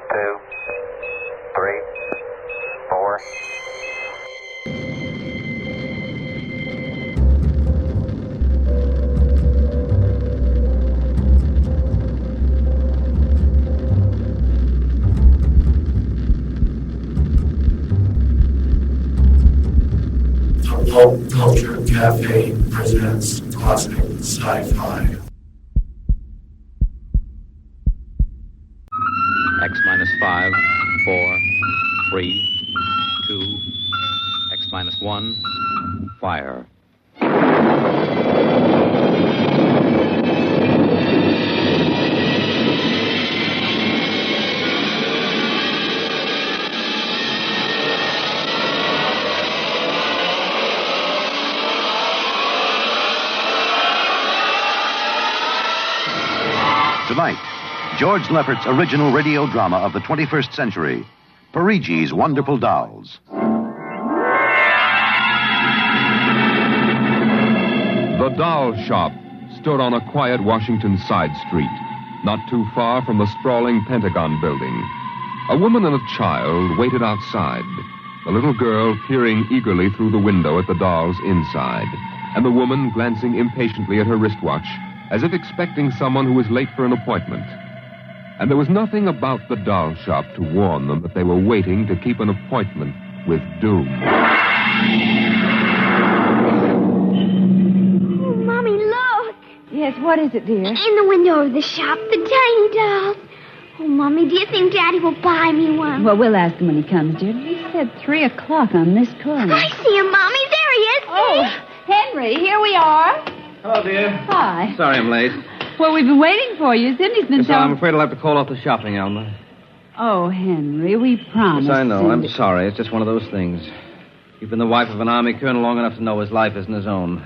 2, 3, 4. Pulp Culture Cafe presents classic sci-fi. X minus 5, 4, 3, 2, X minus 1, fire. Tonight, George Lefferts' original radio drama of the 21st century, Perigis' Wonderful Dolls. The doll shop stood on a quiet Washington side street, not too far from the sprawling Pentagon building. A woman and a child waited outside, the little girl peering eagerly through the window at the dolls inside, and the woman glancing impatiently at her wristwatch, as if expecting someone who was late for an appointment. And there was nothing about the doll shop to warn them that they were waiting to keep an appointment with doom. Oh, Mommy, look! Yes, what is it, dear? In the window of the shop, the tiny dolls. Oh, Mommy, do you think Daddy will buy me one? Well, we'll ask him when he comes, dear. He said 3 o'clock on this corner. I see him, Mommy. There he is. Oh, Henry, here we are. Hello, dear. Hi. Sorry I'm late. Well, we've been waiting for you. Cindy's been Yes, telling... I'm afraid I'll have to call off the shopping, Alma. Oh, Henry, we promised. Yes, I know. Cindy. I'm sorry. It's just one of those things. You've been the wife of an army colonel long enough to know his life isn't his own.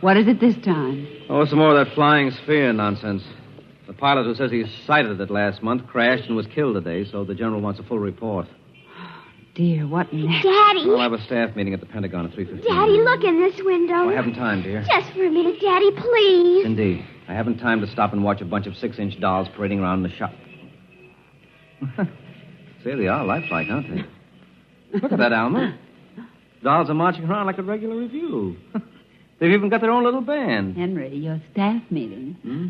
What is it this time? Oh, some more of that flying sphere nonsense. The pilot who says he sighted it last month crashed and was killed today, so the general wants a full report. Dear, what next? Daddy. We'll have a staff meeting at the Pentagon at 3:15. Daddy, look in this window. Oh, I haven't time, dear. Just for a minute, Daddy, please. Indeed. I haven't time to stop and watch a bunch of 6-inch dolls parading around the shop. Say, they are lifelike, aren't they? Look at that, Alma. Dolls are marching around like a regular review. They've even got their own little band. Henry, your staff meeting. Hmm?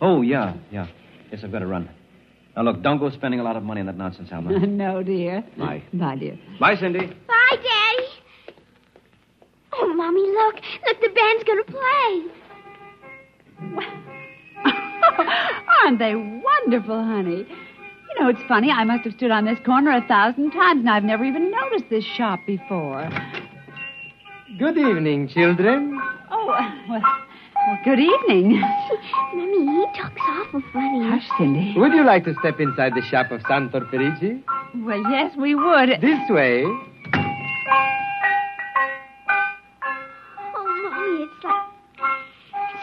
Oh, yeah. Yes, I've got to run. Now, look, don't go spending a lot of money on that nonsense, Alma. No, dear. Bye. Bye, dear. Bye, Cindy. Bye, Daddy. Oh, Mommy, look. Look, the band's going to play. Aren't they wonderful, honey? You know, it's funny. I must have stood on this corner 1,000 times, and I've never even noticed this shop before. Good evening, children. Oh, well, good evening. Mommy, he talks awful funny. Hush, Cindy. Would you like to step inside the shop of Santor Perigi? Well, yes, we would. This way. Oh, Mommy, it's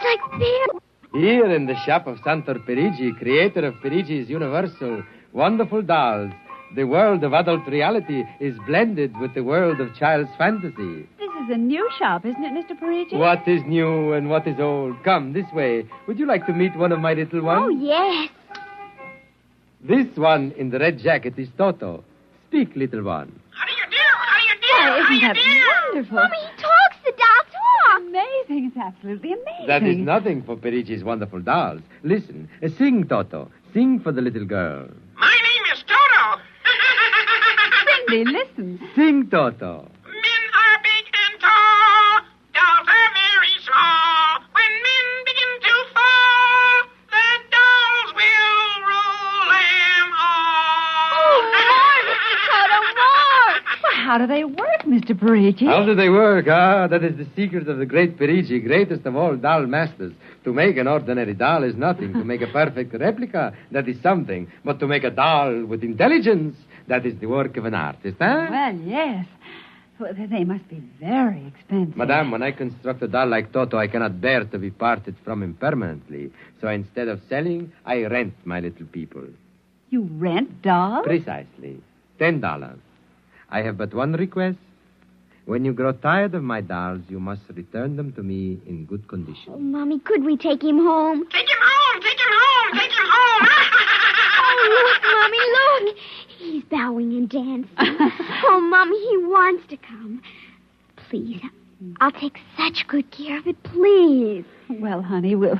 like beer. Here in the shop of Santor Perigi, creator of Perigi's Universal Wonderful Dolls, the world of adult reality is blended with the world of child's fantasy. This is a new shop, isn't it, Mr. Perigi? What is new and what is old? Come, this way. Would you like to meet one of my little ones? Oh, yes. This one in the red jacket is Toto. Speak, little one. How do you do? How do you do? Why, isn't that wonderful? Mommy, he talks. The doll talks. Amazing. It's absolutely amazing. That is nothing for Perigi's Wonderful Dolls. Listen, sing, Toto. Sing for the little girl. My name is Toto. Cindy, listen. Sing, Toto. Men are big and tall. Dolls are very small. When men begin to fall, the dolls will rule them all. Oh, Toto, more. Well, how do they work, Mr. Perigi? How do they work? That is the secret of the great Perigi, greatest of all doll masters. To make an ordinary doll is nothing. To make a perfect replica, that is something. But to make a doll with intelligence, that is the work of an artist, huh? Well, yes. Well, they must be very expensive. Madame, when I construct a doll like Toto, I cannot bear to be parted from him permanently. So instead of selling, I rent my little people. You rent dolls? Precisely. $10. I have but one request. When you grow tired of my dolls, you must return them to me in good condition. Oh, Mommy, could we take him home? Take him home. Take him home. Take him home. Oh, look, Mommy, look. Look, he's bowing and dancing. Oh, Mommy, he wants to come. Please, I'll take such good care of it, please. Well, honey, we'll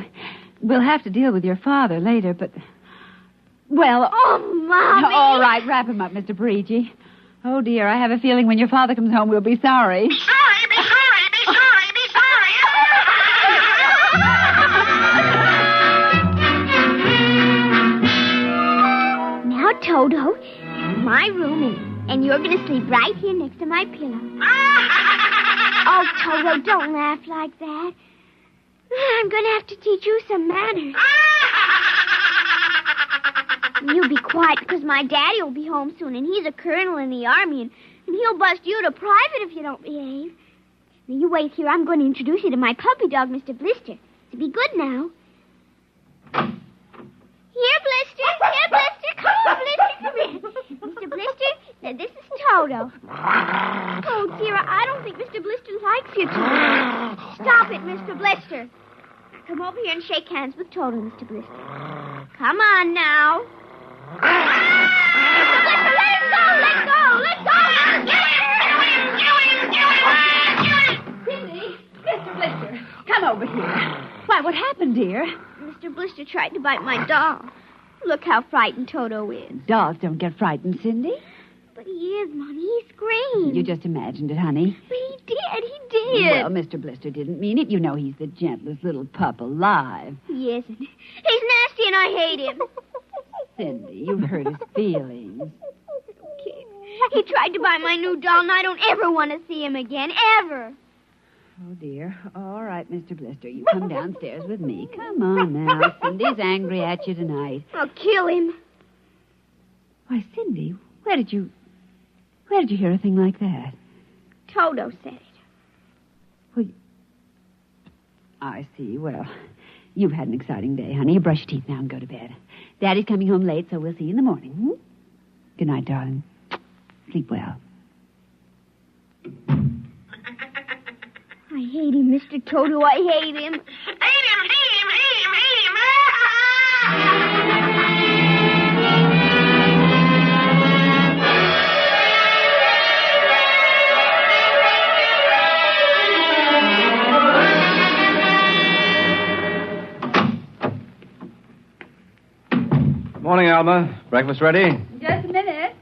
have to deal with your father later, but... Well... Oh, Mommy! All right, wrap him up, Mr. Perigi. Oh, dear, I have a feeling when your father comes home, we'll be sorry. Be sorry, be sorry, be sorry, be sorry. Now, Toto, this is my room, and you're going to sleep right here next to my pillow. Oh, Toto, don't laugh like that. I'm going to have to teach you some manners. You be quiet, because my daddy will be home soon, and he's a colonel in the army, and he'll bust you to private if you don't behave. Now, you wait here. I'm going to introduce you to my puppy dog, Mr. Blister. So be good now. Here, Blister. Here, Blister. Come on, Blister. Come here. Mr. Blister, now this is Toto. Oh, dear, I don't think Mr. Blister likes you, Toto. Stop it, Mr. Blister. Come over here and shake hands with Toto, Mr. Blister. Come on now. Mr. Blister, let him go! Let go! Let go! Cindy, Mr. Blister, come over here. Why, what happened, dear? Mr. Blister tried to bite my doll. Look how frightened Toto is. Dolls don't get frightened, Cindy. But he is, Mommy. He screamed. You just imagined it, honey. But he did. He did. Well, Mr. Blister didn't mean it. You know he's the gentlest little pup alive. He isn't. He's nasty and I hate him. Cindy, you've hurt his feelings. Kid. He tried to buy my new doll, and I don't ever want to see him again. Ever. Oh, dear. All right, Mr. Blister. You come downstairs with me. Come on now. Cindy's angry at you tonight. I'll kill him. Why, Cindy, where did you hear a thing like that? Toto said it. Well, I see. Well, you've had an exciting day, honey. You brush your teeth now and go to bed. Daddy's coming home late, so we'll see you in the morning. Hmm? Good night, darling. Sleep well. I hate him, Mr. Toto. I hate him. Hate him, hate him, hate him, hate him. Morning, Alma. Breakfast ready? Just a minute.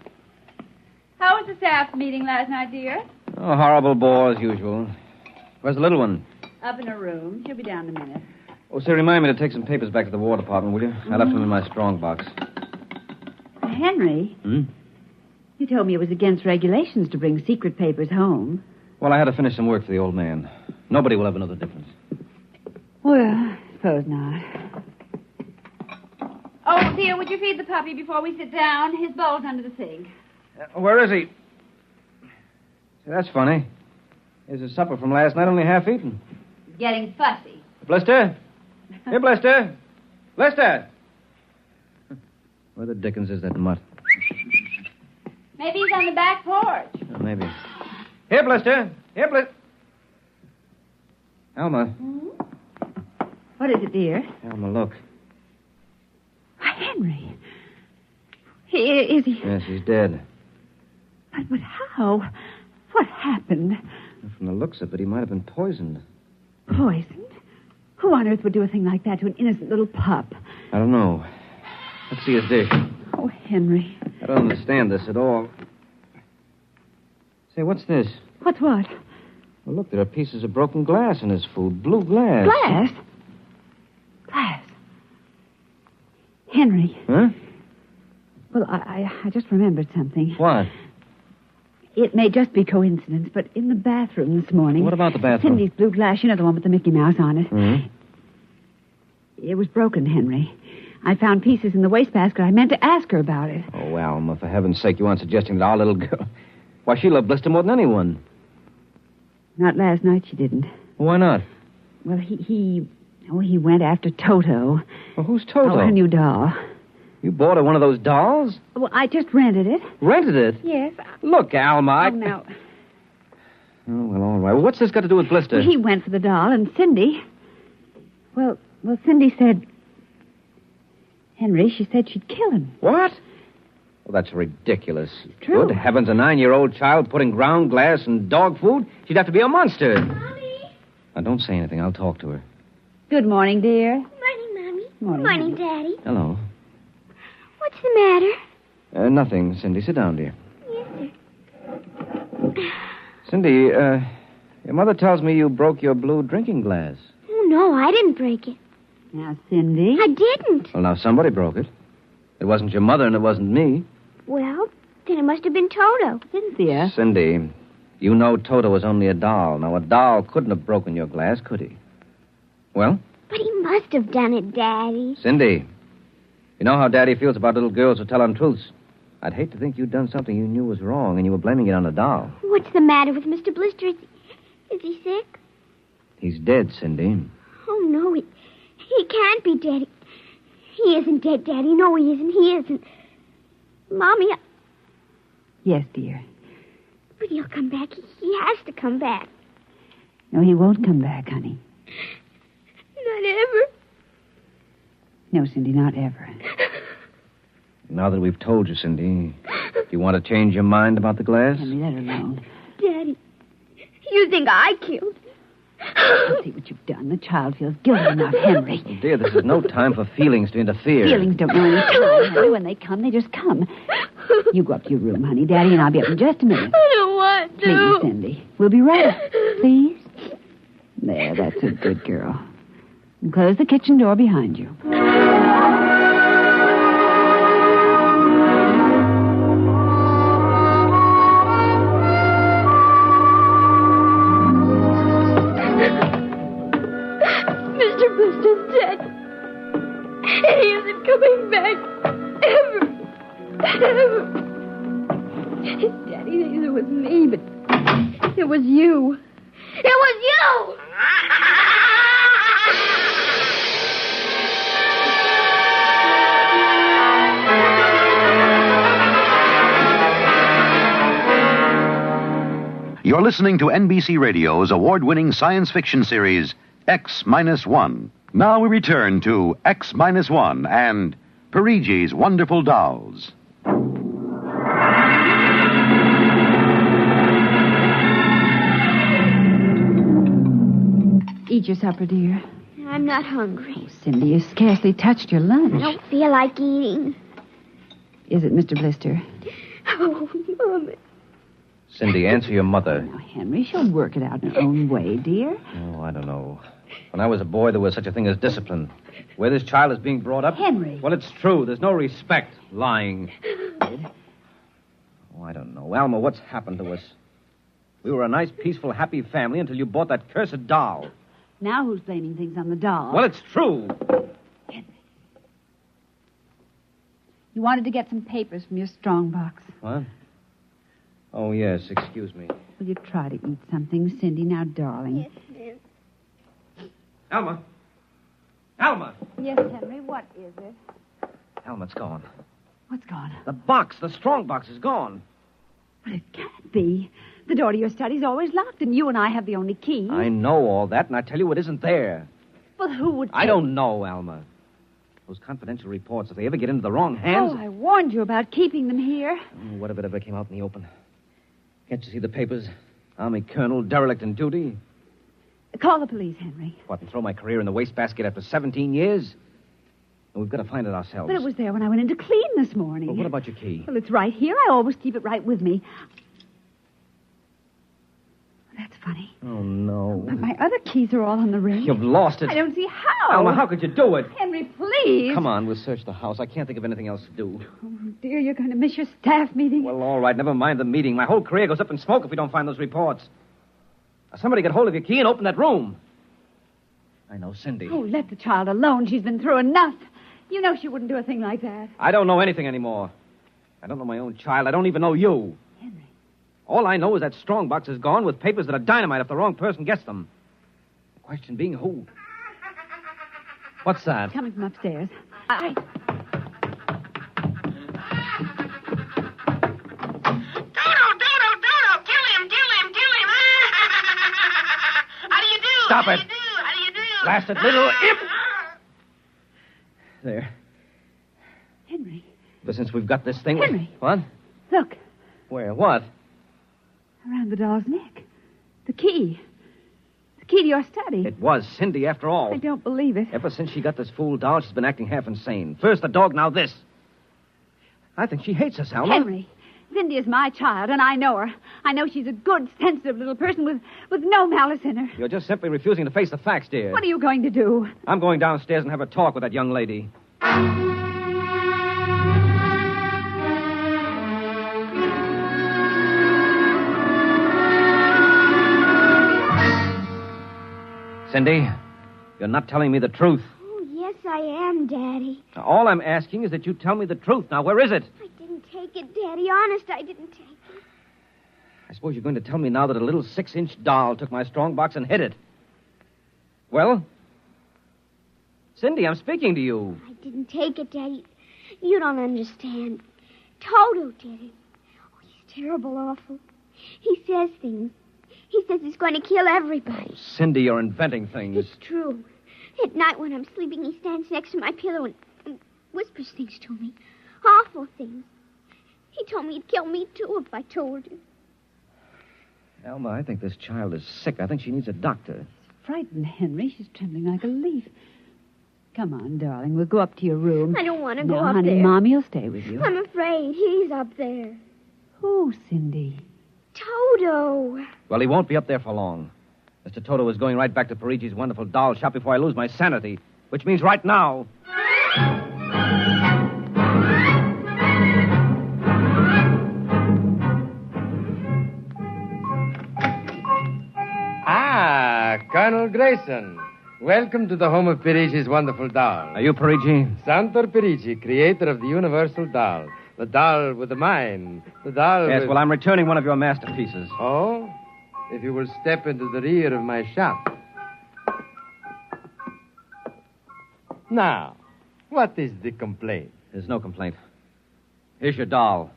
How was the staff meeting last night, dear? Oh, horrible bore as usual. Where's the little one? Up in her room. She'll be down in a minute. Oh, say, remind me to take some papers back to the War Department, will you? I left them in my strong box. Henry, Hmm? you told me it was against regulations to bring secret papers home. Well, I had to finish some work for the old man. Nobody will ever know the difference. Well, I suppose not. Oh, dear, would you feed the puppy before we sit down? His bowl's under the sink. Where is he? See, that's funny. Here's his supper from last night, only half eaten. Getting fussy. Blister? Here, Blister. Blister! Where the dickens is that mutt? Maybe he's on the back porch. Oh, maybe. Here, Blister. Here, Blister. Alma. What is it, dear? Alma, look. Why, Henry. Is he... Yes, he's dead. But how? What happened? From the looks of it, he might have been poisoned. Poisoned? Who on earth would do a thing like that to an innocent little pup? I don't know. Let's see his dish. Oh, Henry. I don't understand this at all. Say, what's this? What's what? Well, look, there are pieces of broken glass in his food. Blue glass. Glass? Glass. Henry. Huh? Well, I just remembered something. What? It may just be coincidence, but in the bathroom this morning... What about the bathroom? Cindy's blue glass, you know, the one with the Mickey Mouse on it. Mm-hmm. It was broken, Henry. I found pieces in the wastebasket. I meant to ask her about it. Oh, Alma, for heaven's sake, you aren't suggesting that our little girl... Why, she loved Blister more than anyone. Not last night, she didn't. Why not? Well, he went after Toto. Well, who's Toto? Oh, her new doll. You bought her one of those dolls? Well, I just rented it. Rented it? Yes. Look, Alma, Oh, now... Oh, well, all right. Well, what's this got to do with Blister? He went for the doll, and Cindy... Well, Cindy said... Henry, she said she'd kill him. What? Well, that's ridiculous. True. Good heavens, a 9-year-old child putting ground glass in dog food? She'd have to be a monster. Mommy. Now, don't say anything. I'll talk to her. Good morning, dear. Morning, Mommy. Morning, Daddy. Hello. What's the matter? Nothing, Cindy. Sit down, dear. Yes, sir. Cindy, your mother tells me you broke your blue drinking glass. Oh, no, I didn't break it. Now, Cindy. I didn't. Well, now, somebody broke it. It wasn't your mother, and it wasn't me. Well, then it must have been Toto. Cynthia. Cindy, you know Toto was only a doll. Now, a doll couldn't have broken your glass, could he? Well? But he must have done it, Daddy. Cindy, you know how Daddy feels about little girls who tell untruths. I'd hate to think you'd done something you knew was wrong, and you were blaming it on a doll. What's the matter with Mr. Blister? Is he sick? He's dead, Cindy. Oh, no, he can't be dead. He isn't dead, Daddy. No, he isn't. He isn't. Mommy, Yes, dear. but he'll come back. He has to come back. No, he won't come back, honey. Not ever. No, Cindy, not ever. Now that we've told you, Cindy, do you want to change your mind about the glass? Henry, let her alone. Daddy, you think I killed him? I'll see what you've done. The child feels guilty enough, Henry. Oh, dear, this is no time for feelings to interfere. Feelings don't know any time, Henry. When they come, they just come. You go up to your room, honey. Daddy and I'll be up in just a minute. I don't want to. Please, Cindy. We'll be right up. Please. There, that's a good girl. And close the kitchen door behind you. Mr. Blister's dead. And he isn't coming back. Ever. Daddy thinks it was me, but it was you. It was you! You're listening to NBC Radio's award-winning science fiction series, X-1. Now we return to X-1 and Perigis' Wonderful Dolls. Eat your supper, dear. I'm not hungry. Cindy, you scarcely touched your lunch. I don't feel like eating. Is it Mr. Blister? Oh, Mama. Cindy, answer your mother. Now, Henry, she'll work it out in her own way, dear. Oh, I don't know. When I was a boy, there was such a thing as discipline. Where this child is being brought up... Henry. Well, it's true. There's no respect. Lying. Oh, I don't know. Alma, what's happened to us? We were a nice, peaceful, happy family until you bought that cursed doll. Now who's blaming things on the doll? Well, it's true. Henry. You wanted to get some papers from your strongbox. What? Oh, yes. Excuse me. Will you try to eat something, Cindy? Now, darling. Yes, ma'am. Alma. Alma. Yes, Henry, what is it? Alma, it's gone. What's gone? The box, the strong box, is gone. But it can't be. The door to your study's always locked, and you and I have the only key. I know all that, and I tell you it isn't there. Well, who would I don't know, Alma. Those confidential reports, if they ever get into the wrong hands... Oh, I warned you about keeping them here. Oh, what if it ever came out in the open? Can't you see the papers? Army colonel, derelict in duty. Call the police, Henry. What, and throw my career in the wastebasket after 17 years? And we've got to find it ourselves. But it was there when I went in to clean this morning. Well, what about your key? Well, it's right here. I always keep it right with me. That's funny. Oh, no. But my other keys are all on the ring. You've lost it. I don't see how. Alma, how could you do it? Henry, please. Come on, we'll search the house. I can't think of anything else to do. Oh, dear, you're going to miss your staff meeting. Well, all right, never mind the meeting. My whole career goes up in smoke if we don't find those reports. Now, somebody get hold of your key and open that room. I know, Cindy. Oh, let the child alone. She's been through enough. You know she wouldn't do a thing like that. I don't know anything anymore. I don't know my own child. I don't even know you. Henry. All I know is that strongbox is gone with papers that are dynamite if the wrong person gets them. The question being who? What's that? Coming from upstairs. Dodo, kill him. How do you do? Stop How it. do you do? How do you do? Blasted little imp! There. Henry. Ever since we've got this thing... Henry. What? Look, Where? What? around the doll's neck. The key. The key to your study. It was Cindy, after all. I don't believe it. Ever since she got this fool doll, she's been acting half insane. First the dog, now this. I think she hates us, Alma. Henry, Cindy is my child, and I know her. I know she's a good, sensitive little person with no malice in her. You're just simply refusing to face the facts, dear. What are you going to do? I'm going downstairs and have a talk with that young lady. Cindy, you're not telling me the truth. Oh, yes, I am, Daddy. Now, all I'm asking is that you tell me the truth. Now, where is it? I didn't take it, Daddy. Honest, I didn't take it. I suppose you're going to tell me now that a little 6-inch doll took my strong box and hid it. Well? Cindy, I'm speaking to you. I didn't take it, Daddy. You don't understand. Toto did it. Oh, he's terrible awful. He says things. He says he's going to kill everybody. Oh, Cindy, you're inventing things. It's true. At night when I'm sleeping, he stands next to my pillow and whispers things to me. Awful things. He told me he'd kill me, too, if I told him. Alma, I think this child is sick. I think she needs a doctor. Frightened, Henry. She's trembling like a leaf. Come on, darling. We'll go up to your room. I don't want to No, go up honey, there. Mommy will stay with you. I'm afraid. He's up there. Who, Cindy? Toto. Well, he won't be up there for long. Mr. Toto is going right back to Perigis' wonderful doll shop before I lose my sanity, which means right now. Ah, Colonel Grayson. Welcome to the home of Perigis' wonderful doll. Are you Perigi? Santor Perigi, creator of the universal doll. The doll with the mind. The doll Yes, with... well, I'm returning one of your masterpieces. Oh? If you will step into the rear of my shop. Now, what is the complaint? There's no complaint. Here's your doll.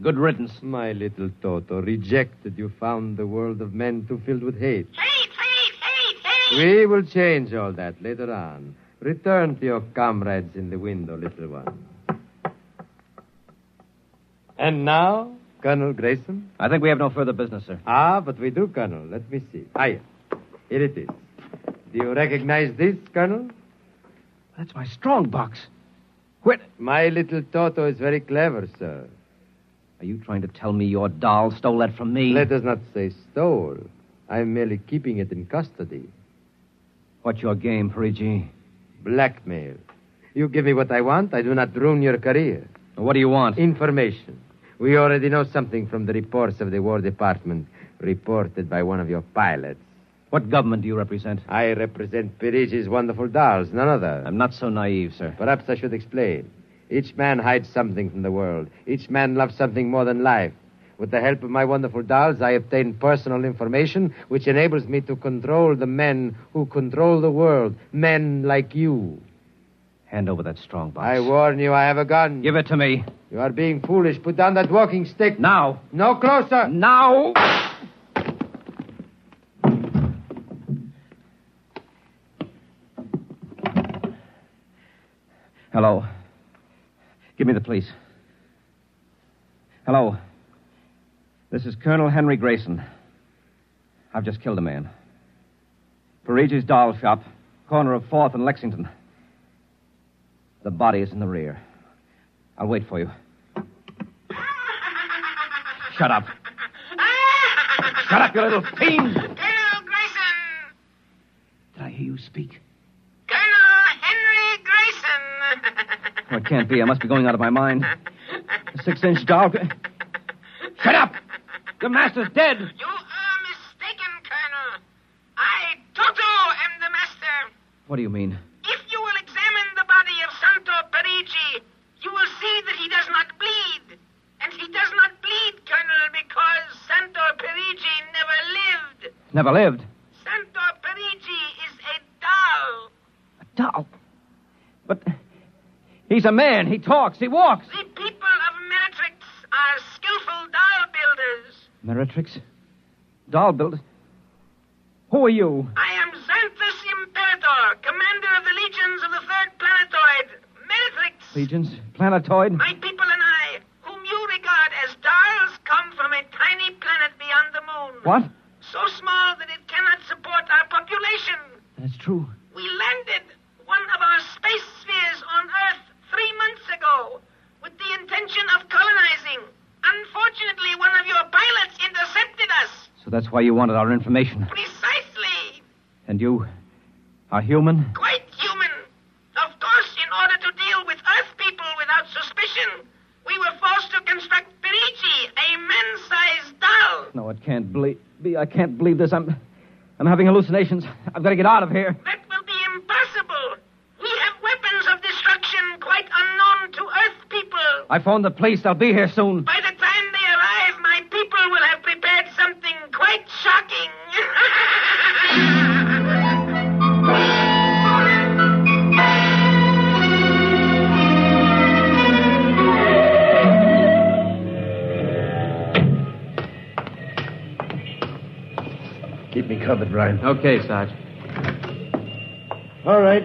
Good riddance. My little Toto, rejected, you found the world of men too filled with hate. Hate! We will change all that later on. Return to your comrades in the window, little one. And now, Colonel Grayson? I think we have no further business, sir. Ah, but we do, Colonel. Let me see. Here it is. Do you recognize this, Colonel? That's my strong box. Where... My little Toto is very clever, sir. Are you trying to tell me your doll stole that from me? Let us not say stole. I'm merely keeping it in custody. What's your game, Perigi? Blackmail. You give me what I want, I do not ruin your career. What do you want? Information. We already know something from the reports of the War Department, reported by one of your pilots. What government do you represent? I represent Perigis' wonderful dolls, none other. I'm not so naive, sir. Perhaps I should explain. Each man hides something from the world. Each man loves something more than life. With the help of my wonderful dolls, I obtain personal information which enables me to control the men who control the world. Men like you. Hand over that strong box. I warn you, I have a gun. Give it to me. You are being foolish. Put down that walking stick. Now. No closer. Now. Hello. Give me the police. Hello. This is Colonel Henry Grayson. I've just killed a man. Perigis' doll shop, corner of 4th and Lexington. The body is in the rear. I'll wait for you. Shut up. Shut up, you little fiend! Colonel Grayson! Did I hear you speak? Colonel Henry Grayson! Oh, it can't be. I must be going out of my mind. A 6-inch doll. Shut up! Your master's dead. You are mistaken, Colonel. I, Toto, am the master. What do you mean? If you will examine the body of Santo Perigi, you will see that he does not bleed. And he does not bleed, Colonel, because Santo Perigi never lived. Never lived. Santo Perigi is a doll. A doll? But he's a man. He talks. He walks. The people of Meretrix are skillful doll builders. Meretrix? Doll builder? Who are you? I am Xanthus Imperator, commander of the legions of the third planetoid, Meretrix. Legions? Planetoid? My people and What? So small that it cannot support our population. That's true. We landed one of our space spheres on Earth 3 months ago with the intention of colonizing. Unfortunately, one of your pilots intercepted us. So that's why you wanted our information. Precisely. And you are human? Quite human. Of course, in order to deal with Earth people without suspicion, we were forced to construct Perigi, a man-sized doll. No, it can't be. I can't believe this. I'm having hallucinations. I've got to get out of here. That will be impossible. We have weapons of destruction quite unknown to Earth people. I phoned the police. They'll be here soon. By the time they arrive, my people will have prepared something quite shocking. Keep me covered, Ryan. Okay, Sarge. All right.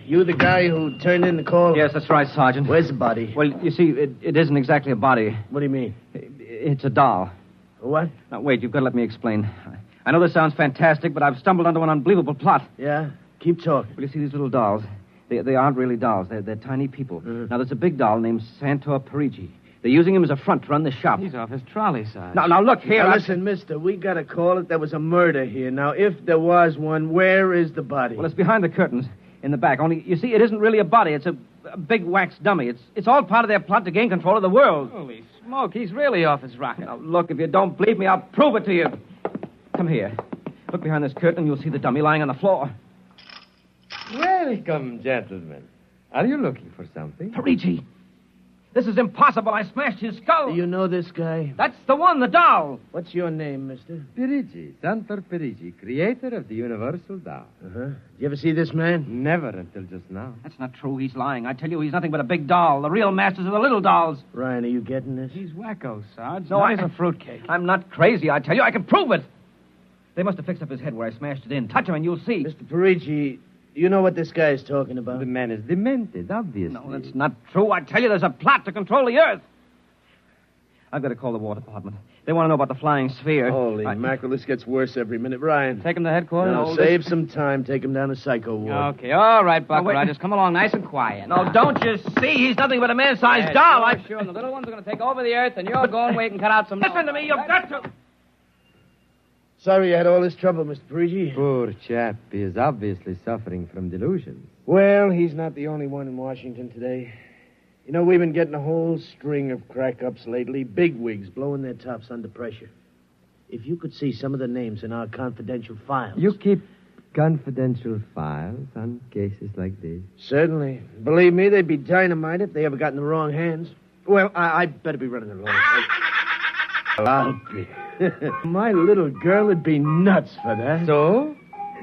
You the guy who turned in the call? Yes, that's right, Sergeant. Where's the body? Well, you see, it isn't exactly a body. What do you mean? It's a doll. What? Now, wait, you've got to let me explain. I know this sounds fantastic, but I've stumbled onto an unbelievable plot. Yeah? Keep talking. Well, you see, these little dolls, they aren't really dolls. They're tiny people. Now, there's a big doll named Santor Perigi. They're using him as a front to run the shop. He's off his trolley, Sarge. Now, look here. Now, listen, mister, we got to call it. There was a murder here. Now, if there was one, where is the body? Well, it's behind the curtains in the back. Only, you see, it isn't really a body. It's a big wax dummy. It's all part of their plot to gain control of the world. Holy smoke, he's really off his rocker. Now, look, if you don't believe me, I'll prove it to you. Come here. Look behind this curtain, and you'll see the dummy lying on the floor. Welcome, gentlemen. Are you looking for something? Perigi. This is impossible. I smashed his skull. Do you know this guy? That's the one, the doll. What's your name, mister? Perigi, Santor Perigi, creator of the Universal Doll. Uh-huh. Did you ever see this man? Never until just now. That's not true. He's lying. I tell you, he's nothing but a big doll. The real masters are the little dolls. Ryan, are you getting this? He's wacko, Sarge. No, He's a fruitcake. I'm not crazy, I tell you. I can prove it. They must have fixed up his head where I smashed it in. Touch him and you'll see. Mr. Perigi, you know what this guy is talking about? The man is demented, obviously. No, that's not true. I tell you, there's a plot to control the Earth. I've got to call the War Department. They want to know about the flying sphere. Holy mackerel, this gets worse every minute. Ryan. Take him to headquarters? No, save some time. Take him down to Psycho Ward. Okay, all right, Buck Oh, wait. Rogers. Come along nice and quiet. No, don't you see? He's nothing but a man-sized doll. Sure, and the little ones are going to take over the Earth, and you're going wait and cut out some... Listen to me. You've got to... Sorry you had all this trouble, Mr. Perigi. Poor chap. He is obviously suffering from delusions. Well, he's not the only one in Washington today. You know, we've been getting a whole string of crack-ups lately. Bigwigs blowing their tops under pressure. If you could see some of the names in our confidential files. You keep confidential files on cases like this? Certainly. Believe me, they'd be dynamite if they ever got in the wrong hands. Well, I better be running along. I'll be. My little girl would be nuts for that. So?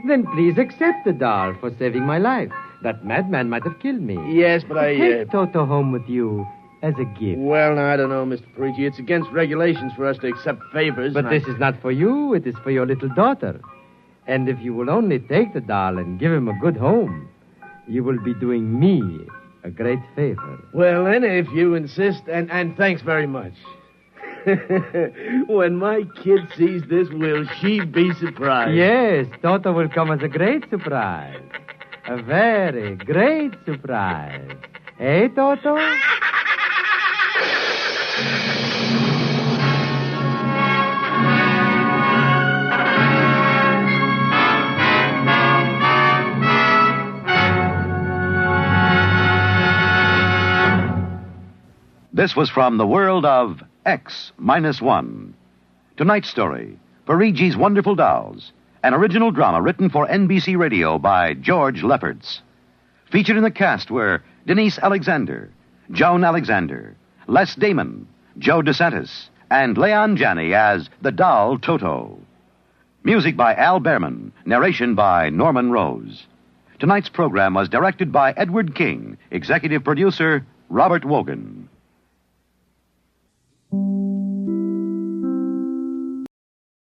Then please accept the doll for saving my life. That madman might have killed me. Yes, but Take Toto home with you as a gift. Well, now, I don't know, Mr. Perigi. It's against regulations for us to accept favors. But this is not for you. It is for your little daughter. And if you will only take the doll and give him a good home, you will be doing me a great favor. Well, then, if you insist, and thanks very much. When my kid sees this, will she be surprised? Yes, Toto will come as a great surprise. A very great surprise. Eh, Toto? This was from the world of X-1. Tonight's story, Perigi's Wonderful Dolls, an original drama written for NBC Radio by George Lefferts. Featured in the cast were Denise Alexander, Joan Alexander, Les Damon, Joe DeSantis, and Leon Janney as the doll Toto. Music by Al Behrman, narration by Norman Rose. Tonight's program was directed by Edward King, executive producer Robert Wogan.